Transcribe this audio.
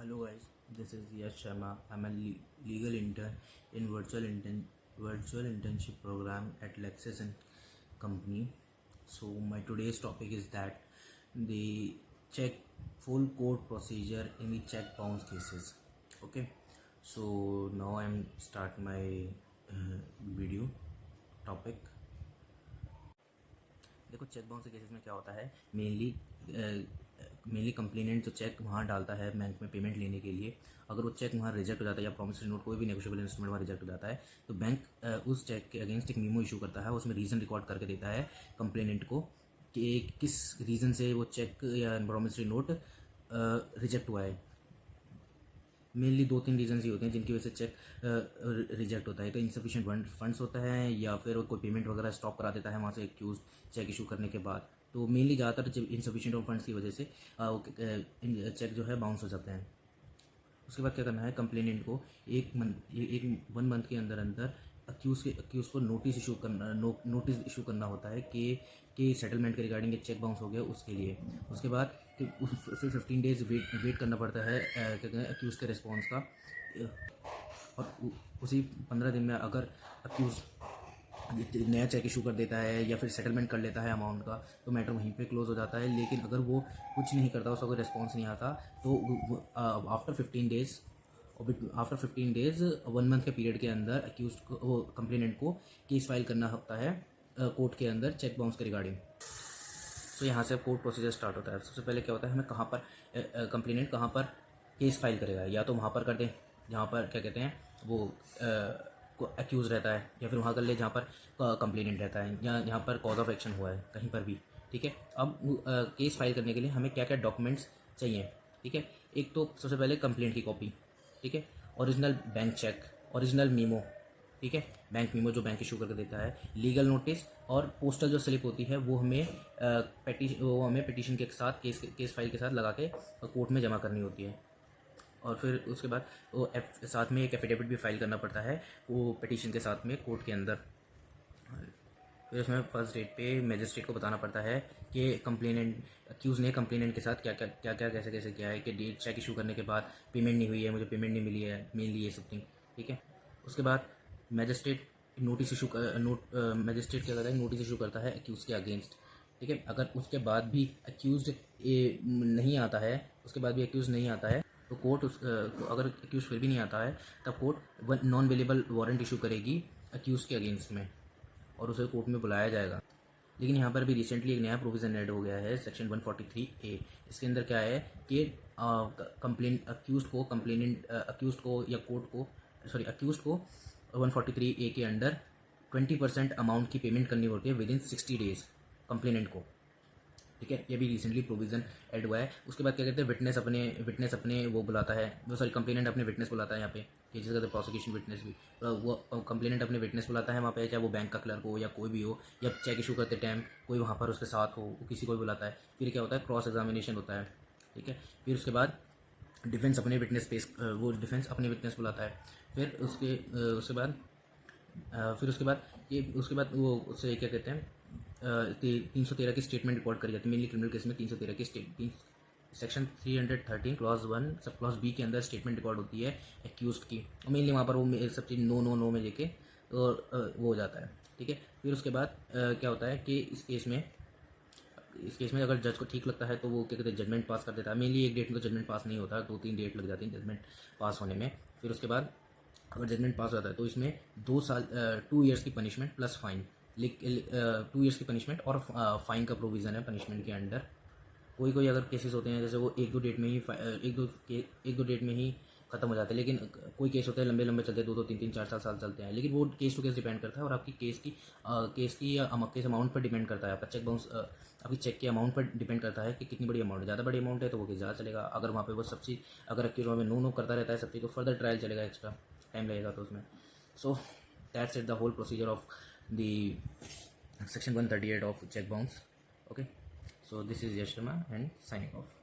Hello guys, this is Yash Sharma. I'm a legal intern in virtual internship program at Lexis and Company. So my today's topic is that the check full court procedure in the check bounce cases. Okay, so now I'm start my video topic. देखो cheque bounce के cases में क्या होता है mainly complainant जो check वहाँ डालता है बैंक में पेमेंट लेने के लिए, अगर वो चेक वहाँ रिजेक्ट हो जाता है या प्रॉमिसरी नोट कोई भी नेगोशिएबल इंस्ट्रूमेंट वहाँ रिजेक्ट हो जाता है तो बैंक उस चेक के अगेंस्ट एक मीमो इशू करता है, उसमें रीज़न रिकॉर्ड करके देता है कंप्लेनेंट को कि किस रीज़न से वो चेक या प्रॉमिसरी नोट रिजेक्ट हुआ है। मेनली 2-3 रीजन ही होते हैं जिनकी वजह से चेक रिजेक्ट होता है। तो इनसफिशिएंट फंड्स होता है या फिर कोई पेमेंट वगैरह स्टॉप करा देता है वहाँ से एक्यूज चेक इशू करने के बाद। तो मेनली ज़्यादातर इनसफिशिएंट फंड्स की वजह से चेक जो है बाउंस हो जाते हैं। उसके बाद क्या करना है, कंप्लेनेंट को एक 1 मंथ के अंदर अंदर अक्यूज़ को नोटिस इशू करना होता है कि सेटलमेंट के रिगार्डिंग चेक बाउंस हो गया उसके लिए। उसके बाद फिर 15 डेज वेट करना पड़ता है क्या कहते हैं अक्यूज़ के रिस्पॉन्स का, और उसी 15 दिन में अगर अक्यूज़ नया चेक इशू कर देता है या फिर सेटलमेंट कर लेता है अमाउंट का तो मैटर वहीं पे क्लोज हो जाता है। लेकिन अगर वो कुछ नहीं करता, उसका कोई रिस्पॉन्स नहीं आता तो आफ्टर 15 डेज 1 मंथ के पीरियड के अंदर अक्यूज को वो कंप्लेनेंट को केस फाइल करना होता है कोर्ट के अंदर चेक बाउंस के रिगार्डिंग। तो यहाँ से कोर्ट प्रोसीजर स्टार्ट होता है। सबसे पहले क्या होता है, हमें कहाँ पर कंप्लेनेंट कहाँ पर केस फाइल करेगा, या तो वहाँ पर कर दें जहाँ पर क्या कहते हैं वो को एक्यूज़ रहता है, या फिर वहाँ कर ले जहाँ पर कंप्लेनेंट रहता है या जहाँ पर कॉज ऑफ एक्शन हुआ है, कहीं पर भी। ठीक है, अब केस फाइल करने के लिए हमें क्या क्या डॉक्यूमेंट्स चाहिए। ठीक है, एक तो सबसे पहले कंप्लेंट की कॉपी, ठीक है, original bank cheque, original memo, ठीक है, बैंक मीमो जो बैंक इशू करके देता है, लीगल नोटिस और पोस्टल जो स्लिप होती है वो हमें पिटीशन के साथ केस फाइल के साथ लगा के कोर्ट में जमा करनी होती है। और फिर उसके बाद वो साथ में एक एफिडेविट भी फाइल करना पड़ता है वो पिटीशन के साथ में कोर्ट के अंदर। फिर उसमें फर्स्ट डेट पे मजिस्ट्रेट को बताना पड़ता है कि कंप्लेनेंट अक्यूज़ ने कंप्लेनेंट के साथ क्या कैसे किया है, कि डेट चेक इशू करने के बाद पेमेंट नहीं हुई है, मुझे पेमेंट नहीं मिली है, मेनली ये सब थिंग। ठीक है, उसके बाद मजिस्ट्रेट मजिस्ट्रेट क्या करता है, नोटिस इशू करता है अक्यूज़ के अगेंस्ट। ठीक है, अगर उसके बाद भी अक्यूज़ नहीं आता है, उसके बाद भी अक्यूज़ नहीं आता है तो कोर्ट अगर अक्यूज़ फिर भी नहीं आता है तब court non available warrant issue करेगी अक्यूज़ के अगेंस्ट में और उसे कोर्ट में बुलाया जाएगा। लेकिन यहाँ पर भी रिसेंटली एक नया प्रोविज़न ऐड हो गया है, सेक्शन 143A। इसके अंदर क्या है कि अक्यूज़ को या अक्यूज़ को 143A के अंडर 20% अमाउंट की पेमेंट करनी होती है विद इन 60 डेज कंप्लेनेंट को। ठीक है, ये भी रिसेंटली प्रोविज़न ऐड हुआ है। उसके बाद क्या कहते हैं, विटनेस अपने वो बुलाता है, कंप्लेनेंट अपने विटनेस बुलाता है यहाँ पे, कि जिसका प्रोसिक्यूशन विटनेस भी वो कंप्लेनेंट अपने विटनेस बुलाता है वहाँ पे, चाहे वो बैंक का क्लर्क हो या कोई भी हो, या चेक इशू करते टाइम कोई वहाँ पर उसके साथ हो, वो किसी को भी बुलाता है। फिर क्या होता है, क्रॉस एग्जामिनेशन होता है। ठीक है, फिर उसके बाद डिफेंस अपने विटनेस बुलाता है। फिर उसके बाद वो उससे क्या कहते हैं 313 की स्टेटमेंट रिकॉर्ड करी जाती है। मेनली क्रिमिनल केस में 313 की section 313 clause 1 sub clause B के अंदर स्टेटमेंट रिकॉर्ड होती है एक्यूज्ड की, और मेनली वहाँ पर वो सब चीज़ नो में लेके और वो हो जाता है। ठीक है, फिर उसके बाद क्या होता है कि इस केस में अगर जज को ठीक लगता है तो वो क्या कहते हैं जजमेंट पास कर देता है। मेनली एक डेट में तो जजमेंट पास नहीं होता, 2-3 डेट लग जाती है जजमेंट पास होने में। फिर उसके बाद अगर जजमेंट पास हो जाता है तो इसमें 2 ईयर्स की पनिशमेंट प्लस फाइन, 2 ईयर्स की पनिशमेंट और फाइन का प्रोविज़न है पनिशमेंट के अंडर। कोई अगर केसेस होते हैं जैसे वो एक दो डेट में ही ख़त्म हो जाते हैं, लेकिन कोई केस होते हैं लंबे चलते हैं, 2-2 3-3 4 साल चलते हैं। लेकिन वो केस टू केस डिपेंड करता है और आपकी केस की अमाउंट पर डिपेंड करता है। आपका चेक बाउंस आपकी चेक के अमाउंट पर डिपेंड करता है कि कितनी बड़ी अमाउंट है। ज़्यादा बड़ी अमाउंट है तो वो केस ज़्यादा चलेगा। अगर वहाँ पे वो सब चीज़ अगर एक्यूज वहाँ पे नो करता रहता है सब चीज़ तो फर्दर ट्रायल चलेगा, एक्स्ट्रा टाइम लगेगा तो उसमें। So that's it the whole procedure of the section 138 of check bounce. Okay, so this is Yash Sharma and signing off.